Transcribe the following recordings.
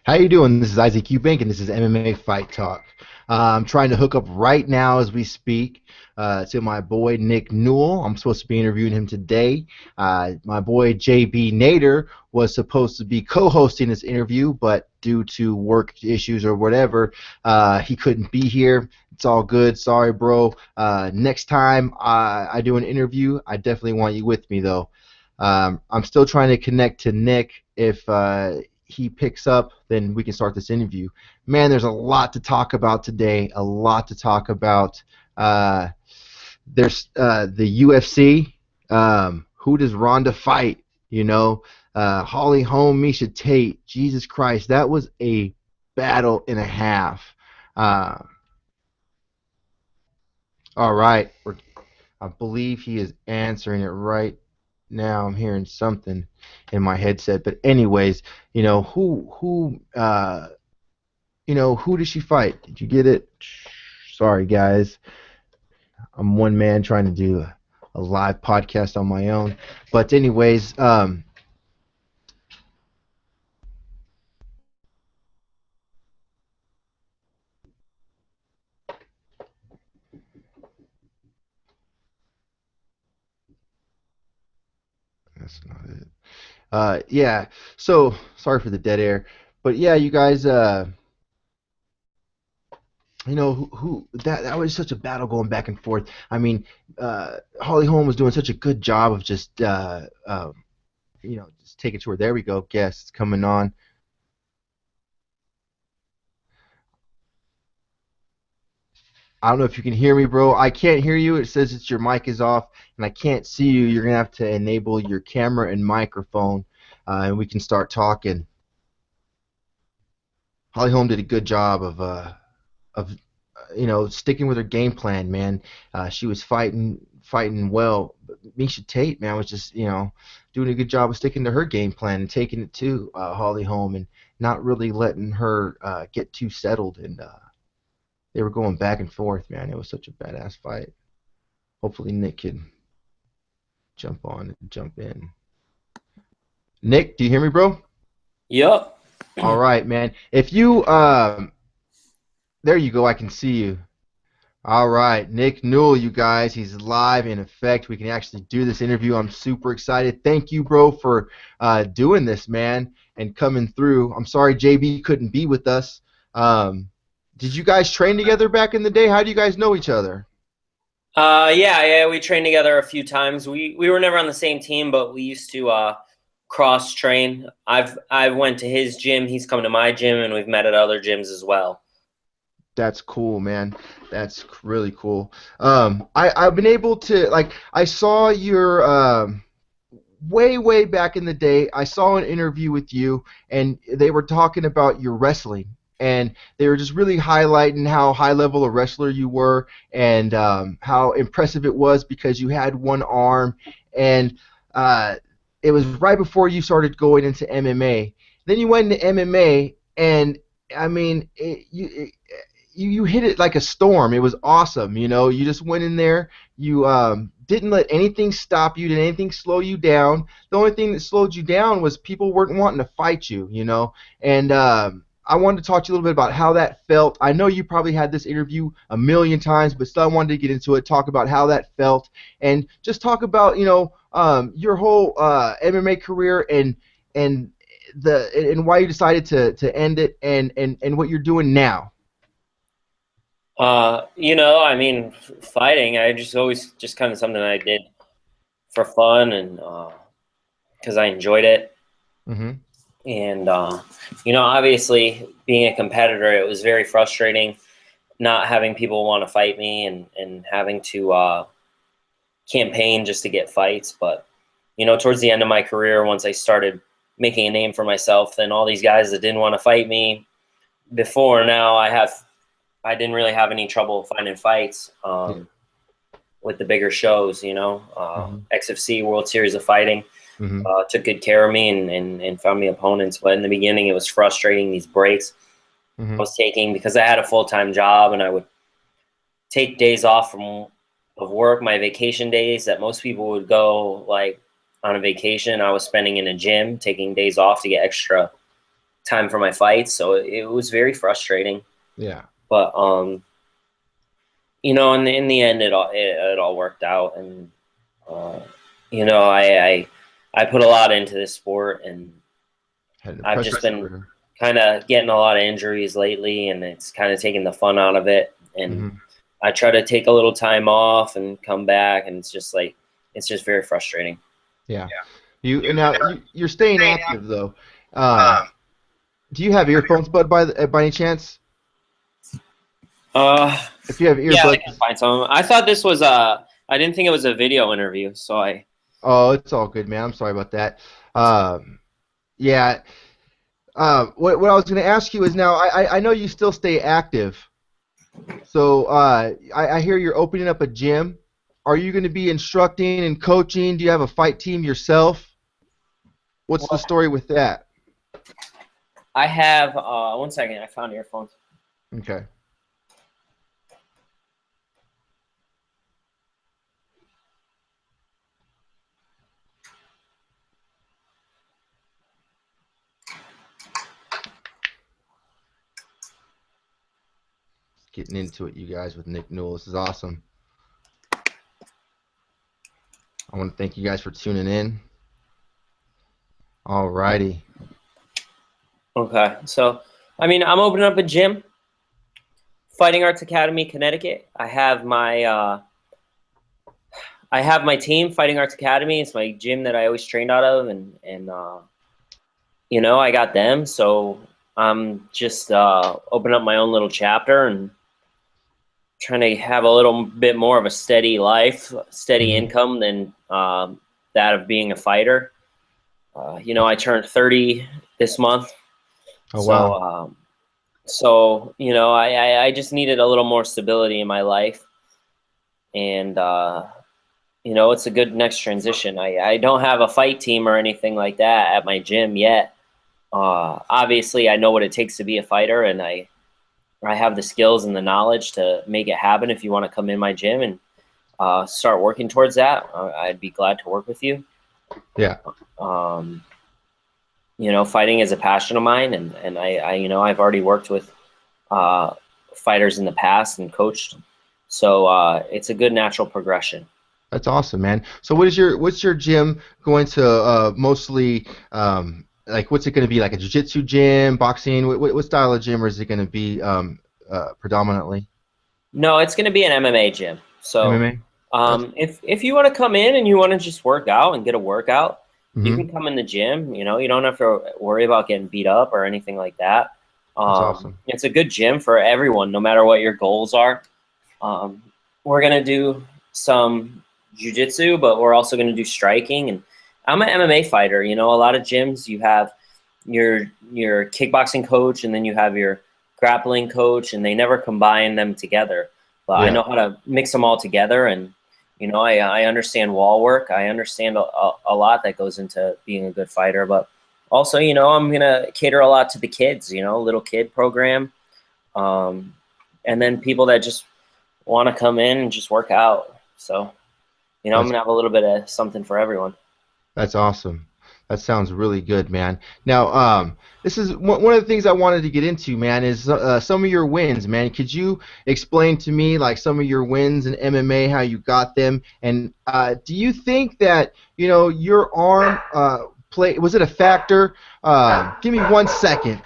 How you doing? This is Isaac Eubank, and this is MMA Fight Talk. I'm trying to hook up right now as we speak to my boy Nick Newell. I'm supposed to be interviewing him today. My boy JB Nader was supposed to be co-hosting this interview, but due to work issues or whatever, he couldn't be here. It's all good. Sorry, bro. Next time I do an interview, I definitely want you with me, though. I'm still trying to connect to Nick. If he picks up, then we can start this interview. Man, there's a lot to talk about today. A lot to talk about. There's the UFC. Who does Ronda fight? Holly Holm, Misha Tate. Jesus Christ, that was a battle and a half. Uh, all right, I believe he is answering it right now. I'm hearing something in my headset, but anyways, who did she fight? Did you get it? Sorry, guys. I'm one man trying to do a live podcast on my own. But anyways, that's not it. Yeah. So sorry for the dead air, but yeah, you guys. Who that was such a battle going back and forth. I mean, Holly Holm was doing such a good job of just taking to her. There we go. Guests coming on. I don't know if you can hear me, bro. I can't hear you. It says your mic is off, and I can't see you. You're gonna have to enable your camera and microphone, and we can start talking. Holly Holm did a good job of sticking with her game plan, man. She was fighting well. But Misha Tate, man, was just doing a good job of sticking to her game plan and taking it to Holly Holm and not really letting her get too settled. And they were going back and forth, man. It was such a badass fight. Hopefully Nick can jump on and jump in. Nick, do you hear me, bro? Yep. All right, man. If you there you go. I can see you. All right, Nick Newell, you guys. He's live in effect. We can actually do this interview. I'm super excited. Thank you, bro, for doing this, man, and coming through. I'm sorry JB couldn't be with us. Did you guys train together back in the day? How do you guys know each other? Yeah, we trained together a few times. We were never on the same team, but we used to cross train. I went to his gym, he's come to my gym, and we've met at other gyms as well. That's cool, man. That's really cool. I've been able to I saw your way back in the day. I saw an interview with you, and they were talking about your wrestling, and they were just really highlighting how high level a wrestler you were, and how impressive it was because you had one arm, and it was right before you started going into MMA. Then you went into MMA, and I mean, you hit it like a storm. It was awesome. You just went in there. You didn't let anything stop you. Didn't anything slow you down. The only thing that slowed you down was people weren't wanting to fight you. And I wanted to talk to you a little bit about how that felt. I know you probably had this interview a million times, but still I wanted to get into it, talk about how that felt, and just talk about your whole MMA career and why you decided to end it and what you're doing now. I mean, fighting, I just always just kind of something I did for fun and because I enjoyed it. Mm-hmm. And, obviously being a competitor, it was very frustrating not having people want to fight me and having to campaign just to get fights. But, towards the end of my career, once I started making a name for myself, then all these guys that didn't want to fight me before, now I didn't really have any trouble finding fights with the bigger shows, Mm-hmm. XFC, World Series of Fighting, Mm-hmm. took good care of me and found me opponents. But in the beginning, it was frustrating, these breaks I Mm-hmm. was taking because I had a full-time job and I would take days off of work, my vacation days that most people would go like on a vacation. I was spending in a gym, taking days off to get extra time for my fights, so it was very frustrating. Yeah. But you know, in the end, it all worked out, and you know, I put a lot into this sport, and Had an I've impressive just been career. kind of getting a lot of injuries lately, and it's kind of taking the fun out of it. And Hmm. I try to take a little time off and come back, and it's just like it's just very frustrating. Yeah. You're staying active though. Do you have earphones, bud, by any chance? Uh, If you have yeah, I can earbuds, find some. I thought this was I didn't think it was a video interview, so I. oh, it's all good, man. I'm sorry about that. Yeah. What I was going to ask you is now I know you still stay active. So I hear you're opening up a gym. Are you going to be instructing and coaching? Do you have a fight team yourself? What's the Well, story with that? I have 1 second. I found earphones. Okay. Getting into it, you guys, with Nick Newell. This is awesome. I want to thank you guys for tuning in. All righty. Okay, so I mean, I'm opening up a gym, Fighting Arts Academy, Connecticut. I have my team, Fighting Arts Academy. It's my gym that I always trained out of, and you know, I got them. So I'm just opening up my own little chapter and trying to have a little bit more of a steady life, steady Hmm. income than that of being a fighter. You know, I turned 30 this month, Oh, wow. so you know, I just needed a little more stability in my life, and you know, it's a good next transition. I don't have a fight team or anything like that at my gym yet. Obviously, I know what it takes to be a fighter, and I have the skills and the knowledge to make it happen. If you want to come in my gym and start working towards that, I'd be glad to work with you. Yeah. Um, you know, fighting is a passion of mine, and you know, I've already worked with fighters in the past and coached, so it's a good natural progression. That's awesome, man. So what's your gym going to mostly like what's it going to be, like a jiu-jitsu gym, boxing? What style of gym is it going to be predominantly? No, it's going to be an MMA gym. So MMA? That's if you want to come in and you want to just work out and get a workout, you can hmm come in the gym. You know, you don't have to worry about getting beat up or anything like that. That's awesome. It's a good gym for everyone, no matter what your goals are. Um, we're going to do some jujitsu, but we're also going to do striking. And I'm an MMA fighter. You know, a lot of gyms you have your kickboxing coach, and then you have your grappling coach, and they never combine them together. But I Yeah, know how to mix them all together, and you know, I understand wall work. I understand a lot that goes into being a good fighter, but also, you know, I'm gonna cater a lot to the kids. You know, little kid program, um, and then people that just want to come in and just work out. So, you know, I'm that's gonna have a little bit of something for everyone. that's awesome. That sounds really good, man. Now, this is one of the things I wanted to get into, man, is some of your wins, man. Could you explain to me like some of your wins in MMA, how you got them, and do you think that your arm play was it a factor? Give me 1 second.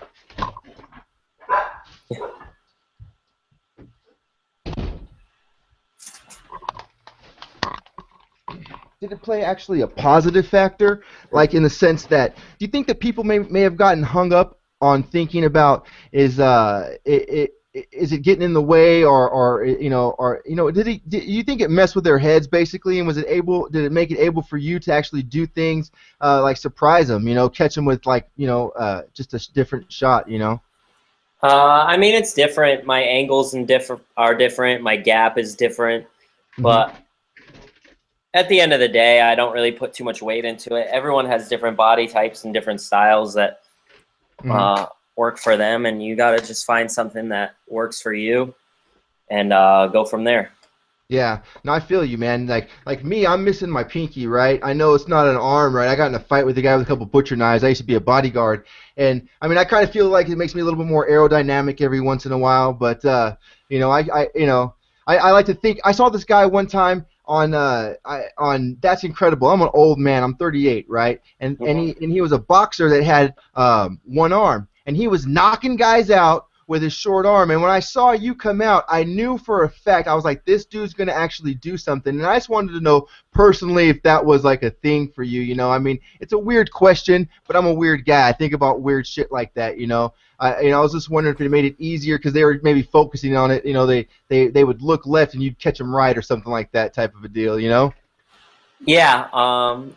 Did it play actually a positive factor, like in the sense that do you think that people may have gotten hung up on thinking about is it getting in the way or did you think it messed with their heads basically, and was it able did it make it able for you to actually do things like surprise them, catch them with like just a different shot, I mean, it's different. My angles and different are different. My gap is different, Hmm. but at the end of the day, I don't really put too much weight into it. Everyone has different body types and different styles that Hmm. uh, work for them, and you got to just find something that works for you and go from there. Yeah, no, I feel you, man. Like me, I'm missing my pinky, right? I know it's not an arm, right? I got in a fight with a guy with a couple butcher knives. I used to be a bodyguard, and I mean, I kind of feel like it makes me a little bit more aerodynamic every once in a while. But I like to think. I saw this guy one time on That's Incredible. I'm an old man. I'm 38, right? And he was a boxer that had one arm, and he was knocking guys out with his short arm. And when I saw you come out, I knew for a fact, I was like, this dude's going to actually do something. And I just wanted to know personally if that was like a thing for you. I mean, it's a weird question, but I'm a weird guy. I think about weird shit like that. I was just wondering if it made it easier because they were maybe focusing on it. They would look left and you'd catch them right or something like that type of a deal. Yeah,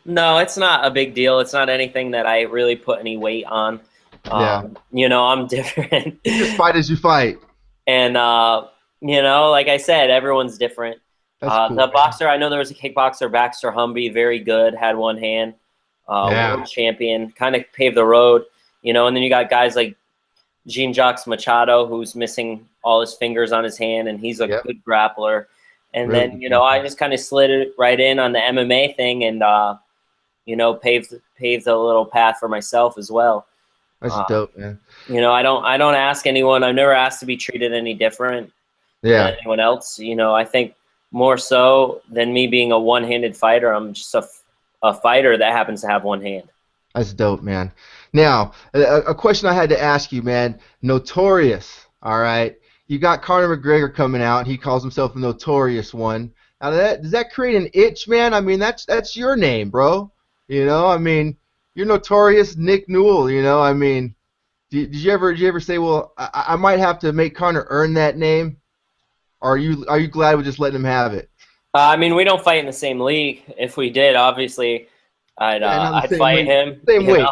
no, it's not a big deal. It's not anything that I really put any weight on. Yeah. I'm different. You just fight as you fight. And, like I said, everyone's different. That's cool, The man. boxer, I know there was a kickboxer, Baxter Humby, very good, had one hand, Yeah. world champion, kind of paved the road, and then you got guys like Jean-Jacques Machado, who's missing all his fingers on his hand, and he's a Yep. good grappler. And Really then, good thinking. I just kind of slid it right in on the MMA thing and, paved a little path for myself as well. That's Uh, dope, man. I don't ask anyone. I've never asked to be treated any different than Yeah. anyone else. I think more so than me being a one-handed fighter, I'm just a fighter that happens to have one hand. That's dope, man. Now, a question I had to ask you, man. Notorious, all right? You got Conor McGregor coming out. He calls himself the Notorious One. Now, does that create an itch, man? I mean, that's your name, bro. I mean, you're Notorious Nick Newell. I mean, did you ever say, well, I might have to make Conor earn that name? Or are you glad with just letting him have it? I mean, we don't fight in the same league. If we did, obviously, I'd Yeah, uh, not the I'd same fight weight, him. same weight.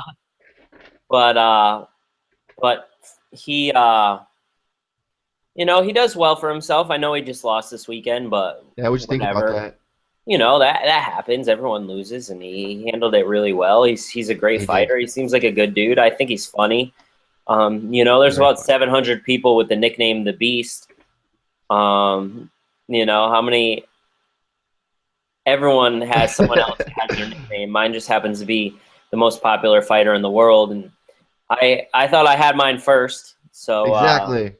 But he he does well for himself. I know he just lost this weekend, but Yeah, what you think about whatever. that? That happens. Everyone loses, and he handled it really well. He's a great He did. fighter. He seems like a good dude. I think he's funny. There's Very about funny. 700 people with the nickname the Beast. How many? Everyone has someone else that has their nickname. Mine just happens to be the most popular fighter in the world, and I thought I had mine first. Exactly.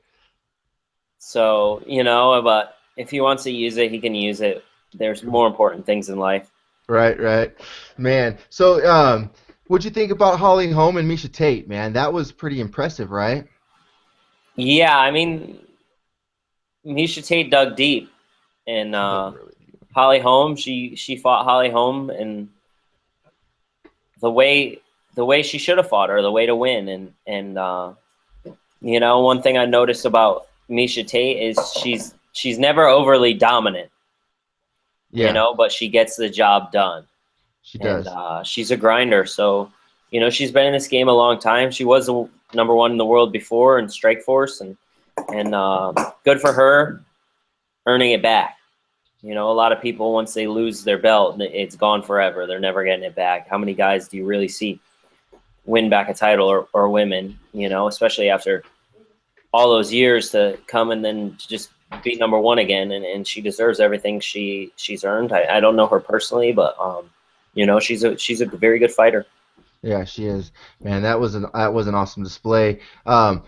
But if he wants to use it, he can use it. There's more important things in life. Right, right. Man. So, what'd you think about Holly Holm and Misha Tate, man? That was pretty impressive, right? Yeah, I mean, Misha Tate dug deep, and She dug really deep. Holly Holm, she fought Holly Holm, and the way she should have fought her, the way to win, and one thing I noticed about Misha Tate is she's never overly dominant, Yeah, but she gets the job done, she and does. she's a grinder. So, she's been in this game a long time. She was the number one in the world before in Strikeforce, and good for her earning it back. A lot of people, once they lose their belt, it's gone forever. They're never getting it back. How many guys do you really see win back a title or women, especially after all those years to come and then just be number one again? And she deserves everything she's earned. I don't know her personally, but she's a very good fighter. Yeah, she is. Man, that was an awesome display. A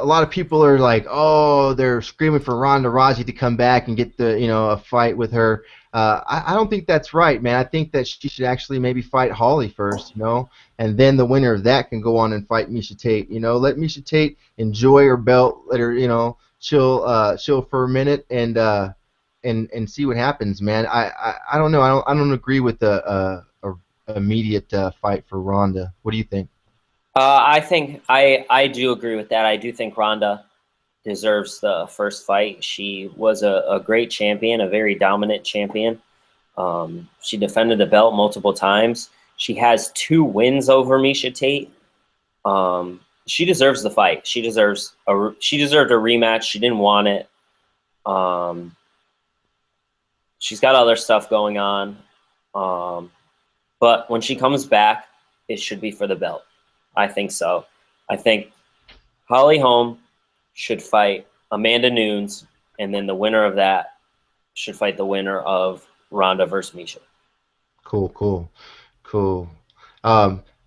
lot of people are like, oh, they're screaming for Ronda Rousey to come back and get a fight with her. I don't think that's right, man. I think that she should actually maybe fight Holly first, and then the winner of that can go on and fight Misha Tate. Let Misha Tate enjoy her belt, let her, chill for a minute, and see what happens, man. I don't know. I don't agree with a immediate fight for Ronda. What do you think? I think I do agree with that. I do think Ronda deserves the first fight. She was a great champion, a very dominant champion. She defended the belt multiple times. She has 2 wins over Misha Tate. She deserves the fight. She deserved a rematch. She didn't want it. She's got other stuff going on. But when she comes back, it should be for the belt. I think so. I think Holly Holm should fight Amanda Nunes, and then the winner of that should fight the winner of Ronda versus Misha. Cool, cool, cool.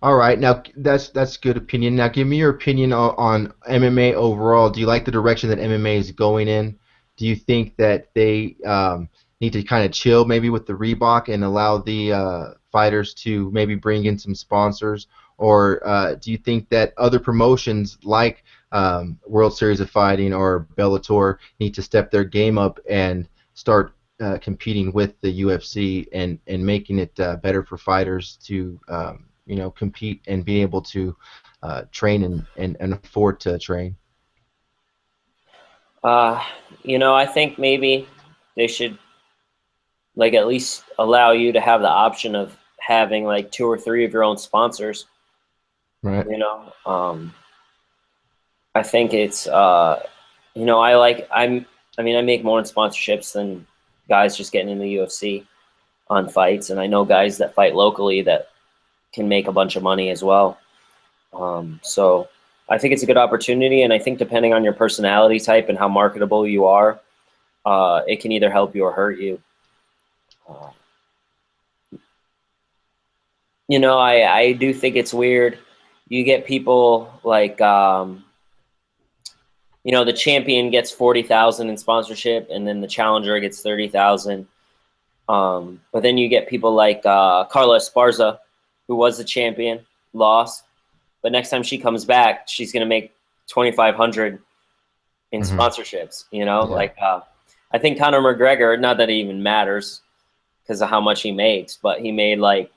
All right, now that's good opinion. Now give me your opinion on MMA overall. Do you like the direction that MMA is going in? Do you think that they need to kind of chill maybe with the Reebok and allow the fighters to maybe bring in some sponsors? Or do you think that other promotions like World Series of Fighting or Bellator need to step their game up and start competing with the UFC and making it better for fighters to compete and be able to train and afford to train. Uh, I think maybe they should like at least allow you to have the option of having like 2 or 3 of your own sponsors. Right. I think it's I make more in sponsorships than guys just getting in the UFC on fights, and I know guys that fight locally that can make a bunch of money as well. So I think it's a good opportunity, and I think depending on your personality type and how marketable you are, it can either help you or hurt you. Uh, I do think it's weird. You get people like the champion gets 40,000 in sponsorship, and then the challenger gets 30,000. But then you get people like Carla Esparza, who was the champion, lost, but next time she comes back, she's gonna make 2,500 in Mm-hmm. sponsorships. Yeah. I think Conor McGregor, not that it even matters because of how much he makes, but he made like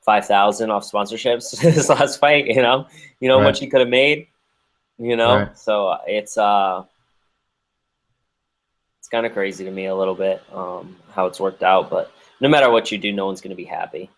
5,000 off sponsorships his last fight. How Right. much he could have made. Right. So it's kind of crazy to me a little bit how it's worked out. But no matter what you do, no one's going to be happy.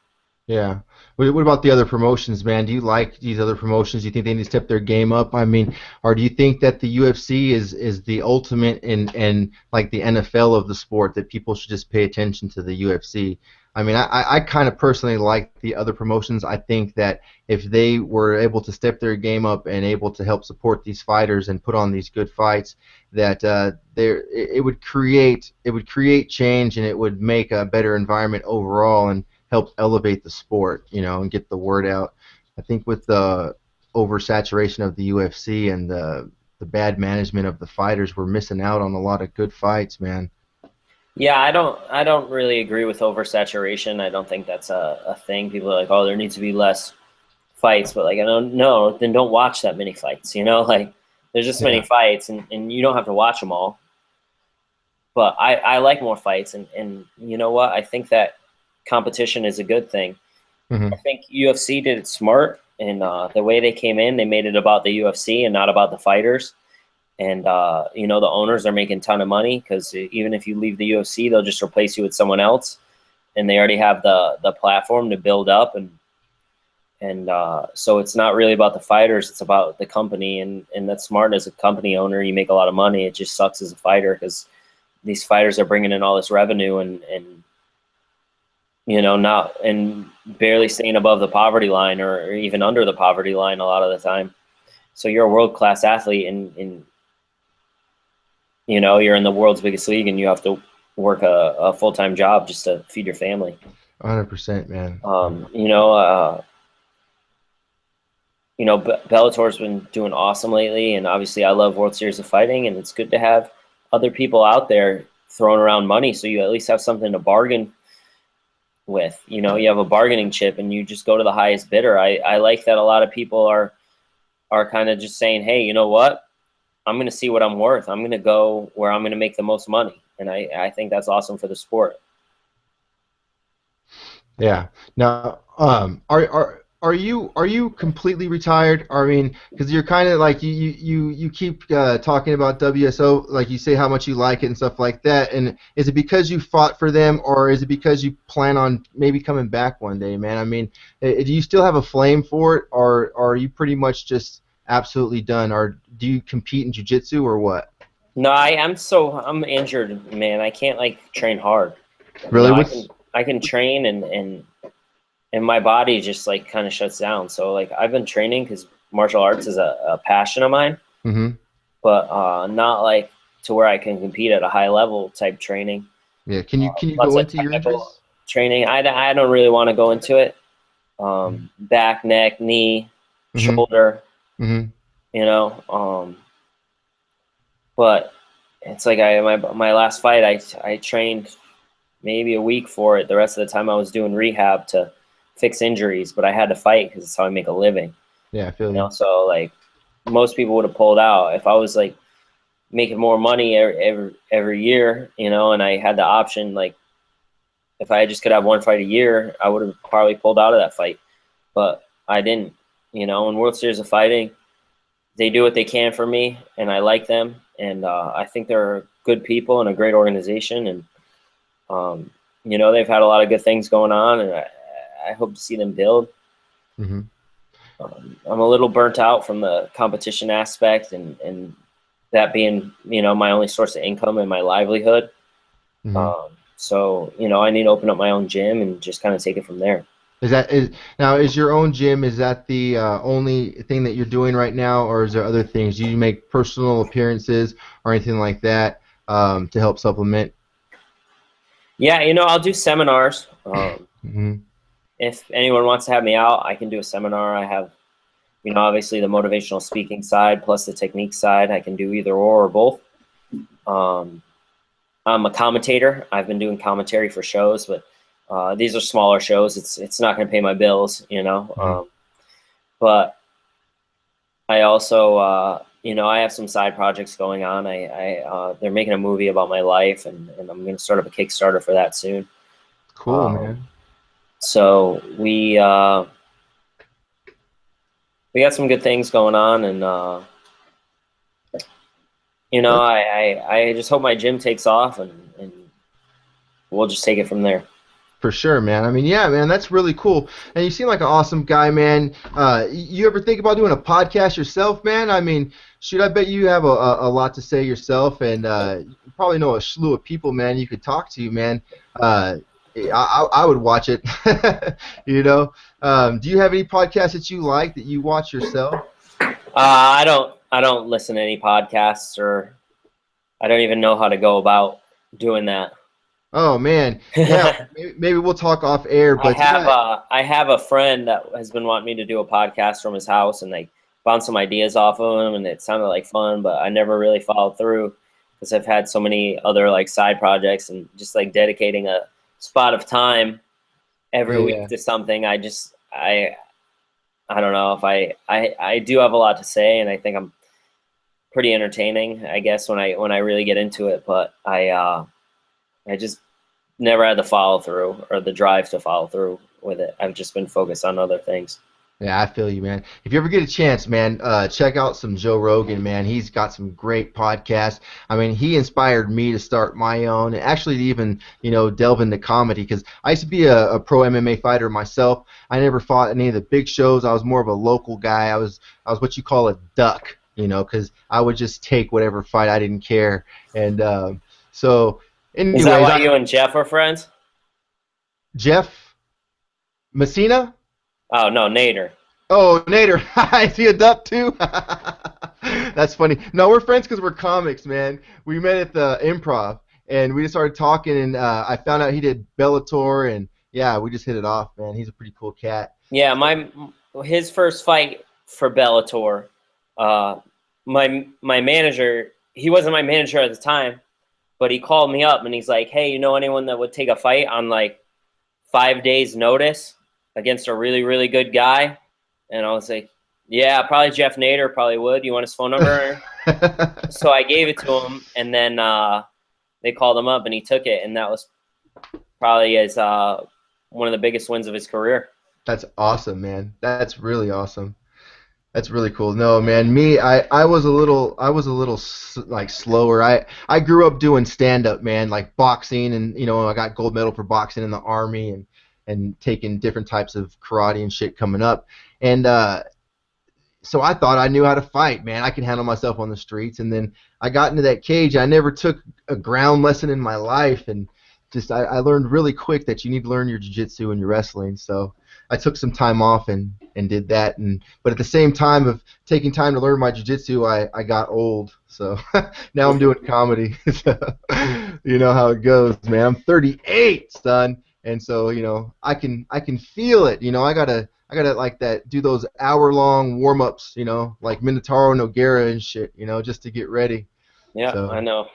Yeah. What about the other promotions, man? Do you like these other promotions? Do you think they need to step their game up? I mean, or do you think that the UFC is the ultimate in like the NFL of the sport, that people should just pay attention to the UFC? I mean, I kind of personally like the other promotions. I think that if they were able to step their game up and able to help support these fighters and put on these good fights, that it would create change, and it would make a better environment overall and help elevate the sport, and get the word out. I think with the oversaturation of the UFC and the bad management of the fighters, we're missing out on a lot of good fights, man. Yeah, I don't really agree with oversaturation. I don't think that's a thing. People are like, oh, there needs to be less fights, but like I don't know, then don't watch that many fights. Like there's just many Yeah. fights, and you don't have to watch them all. But I like more fights, and you know what? I think that competition is a good thing. I Hmm. think UFC did it smart, and the way they came in, they made it about the UFC and not about the fighters. And the owners are making a ton of money because even if you leave the UFC, they'll just replace you with someone else, and they already have the platform to build up, and so it's not really about the fighters; it's about the company, and that's smart. As a company owner, you make a lot of money. It just sucks as a fighter because these fighters are bringing in all this revenue and not and barely staying above the poverty line or even under the poverty line a lot of the time. So you're a world class athlete, and you're in the world's biggest league, and you have to work a full time job just to feed your family. 100%, man. Um, you know, uh, Bellator's been doing awesome lately, and obviously I love World Series of Fighting, and it's good to have other people out there throwing around money, so you at least have something to bargain with. You have a bargaining chip, and you just go to the highest bidder. I like that a lot of people are kind of just saying, hey, you know what? I'm going to see what I'm worth. I'm going to go where I'm going to make the most money, and I think that's awesome for the sport. Yeah. Now, are you completely retired? I mean, because you're kind of like you keep talking about WSO, like you say how much you like it and stuff like that. And is it because you fought for them, or is it because you plan on maybe coming back one day, man? I mean, do you still have a flame for it, or are you pretty much just absolutely done? Or do you compete in jiu-jitsu or what? No, I'm injured, man. I can't like train hard. Really? I What's can train and my body just like kind of shuts down. So like I've been training because martial arts is a passion of mine, mm-hmm. but not like to where I can compete at a high level type training. Yeah. Can you Lots go of into your technical injuries? training. I don't really want to go into it. Back, neck, knee, Mm-hmm. shoulder, Mm-hmm. you know. But it's like my last fight, I trained maybe a week for it. The rest of the time I was doing rehab to fix injuries, but I had to fight because it's how I make a living. Yeah, I feel You know, you. so like most people would have pulled out if I was like making more money every year, you know, and I had the option. Like if I just could have one fight a year, I would have probably pulled out of that fight, but I didn't. You know, in World Series of Fighting, they do what they can for me, and I like them, and I think they're good people and a great organization, and um, you know, they've had a lot of good things going on, and I hope to see them build. Mm-hmm. I'm a little burnt out from the competition aspect, and that being, you know, my only source of income and my livelihood. Mm-hmm. So, you know, I need to open up my own gym and just kind of take it from there. Is your own gym, is that the only thing that you're doing right now, or is there other things? Do you make personal appearances or anything like that to help supplement? Yeah, you know, I'll do seminars. Hmm. If anyone wants to have me out, I can do a seminar. I have, you know, obviously the motivational speaking side plus the technique side. I can do either or both. Um, I'm a commentator. I've been doing commentary for shows, but these are smaller shows. It's not going to pay my bills, you know. Hmm. But I also, you know, I have some side projects going on. They're making a movie about my life, and I'm going to start up a Kickstarter for that soon. Cool, Um, man. so we got some good things going on, and you know, That's I just hope my gym takes off, and we'll just take it from there. for sure, man. I mean, yeah, man, that's really cool. And you seem like an awesome guy, man. You ever think about doing a podcast yourself, man? I mean, shoot, I bet you have a lot to say yourself, and you probably know a slew of people, man. You could talk to, man. Uh, I would watch it. You know. Do you have any podcasts that you like that you watch yourself? I don't listen to any podcasts, or I don't even know how to go about doing that. Oh man, yeah. Maybe we'll talk off air, but yeah. I have a friend that has been wanting me to do a podcast from his house, and like bounce some ideas off of him, and it sounded like fun, but I never really followed through because I've had so many other like side projects, and just like dedicating a spot of time Yeah, every week yeah. to something. I don't know if I do have a lot to say, and I think I'm pretty entertaining, I guess, when I really get into it, but I just never had the follow through or the drive to follow through with it. I've just been focused on other things. Yeah, I feel you, man. If you ever get a chance, man, check out some Joe Rogan, man. He's got some great podcasts. I mean, he inspired me to start my own, and actually to even, delve into comedy. Because I used to be a pro MMA fighter myself. I never fought any of the big shows. I was more of a local guy. I was what you call a duck, because I would just take whatever fight. I didn't care. And so, Is that anyways, why you and Jeff are friends? Jeff Messina. Oh no, Nader. Oh, Nader, is he a duck too? That's funny. No, we're friends because we're comics, man. We met at the improv, and we just started talking, and I found out he did Bellator, and yeah, we just hit it off, man. He's a pretty cool cat. Yeah, my his first fight for Bellator. Uh, my manager, he wasn't my manager at the time, but he called me up and he's like, "Hey, you know anyone that would take a fight on like 5 days' notice against a really really good guy?" And I was like, "Yeah, probably Jeff Nader probably would. You want his phone number?" So I gave it to him, and then they called him up, and he took it, and that was probably his one of the biggest wins of his career. That's awesome, man. That's really awesome. That's really cool. No, man, I was like slower. I grew up doing stand up, man, like boxing, and I got gold medal for boxing in the army, and taking different types of karate and shit coming up. And so I thought I knew how to fight, man. I can handle myself on the streets. And then I got into that cage. I never took a ground lesson in my life, and just I learned really quick that you need to learn your jiu-jitsu and your wrestling. So I took some time off and did that. But at the same time of taking time to learn my jiu-jitsu, I got old. So now I'm doing comedy. So, you know how it goes, man. I'm 38, son. And so, I can feel it. I gotta like that, do those hour-long warm-ups, like Minotauro Nogueira and shit, just to get ready. Yeah, So I know.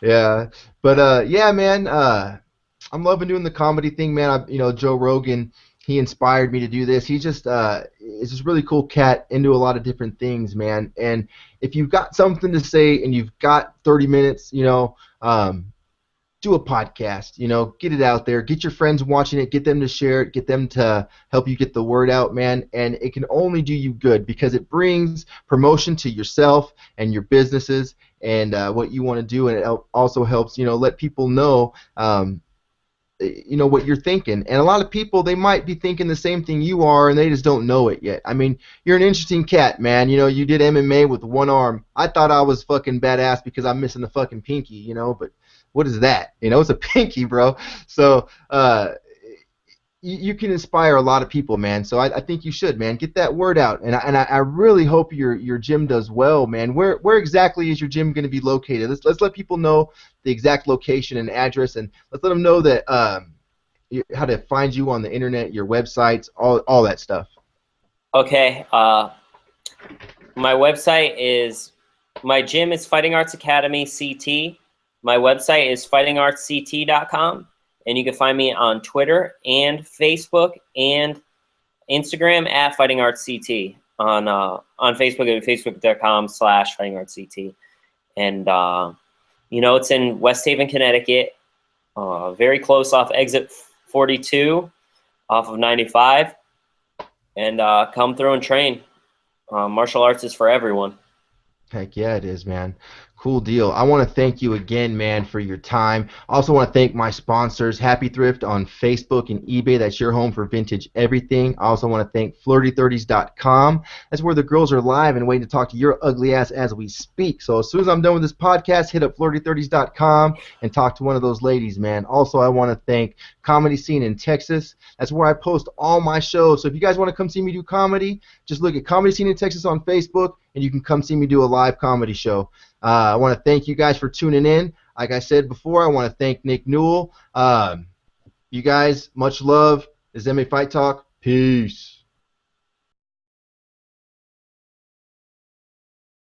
yeah, but yeah, man, I'm loving doing the comedy thing, man. Joe Rogan, he inspired me to do this. He just is this really cool cat into a lot of different things, man. And if you've got something to say and you've got 30 minutes, do a podcast, get it out there, get your friends watching it, get them to share it, get them to help you get the word out, man. And it can only do you good because it brings promotion to yourself and your businesses and what you want to do, and it also helps, let people know, what you're thinking. And a lot of people, they might be thinking the same thing you are, and they just don't know it yet. I mean, you're an interesting cat, man. You did MMA with one arm. I thought I was fucking badass because I'm missing the fucking pinky, but what is that? It's a pinky, bro. So you can inspire a lot of people, man. So I think you should, man. Get that word out. And I really hope your gym does well, man. Where exactly is your gym going to be located? Let's let people know the exact location and address, and let's let them know that how to find you on the internet, your websites, all that stuff. Okay. My website is, my gym is Fighting Arts Academy CT. My website is fightingartsct.com. And you can find me on Twitter and Facebook and Instagram at Fighting Arts CT. On Facebook at facebook.com/fightingartsct. And it's in West Haven, Connecticut, very close off exit 42, off of 95. And come through and train. Martial arts is for everyone. Heck yeah, it is, man. Cool deal. I want to thank you again, man, for your time. I also want to thank my sponsors, Happy Thrift on Facebook and eBay. That's your home for vintage everything. I also want to thank flirty30s.com. That's where the girls are live and waiting to talk to your ugly ass as we speak. So as soon as I'm done with this podcast, hit up flirty30s.com and talk to one of those ladies, man. Also, I want to thank Comedy Scene in Texas. That's where I post all my shows. So if you guys want to come see me do comedy, just look at Comedy Scene in Texas on Facebook, and you can come see me do a live comedy show. I want to thank you guys for tuning in. Like I said before, I want to thank Nick Newell. You guys, much love. This is MMA Fight Talk. Peace.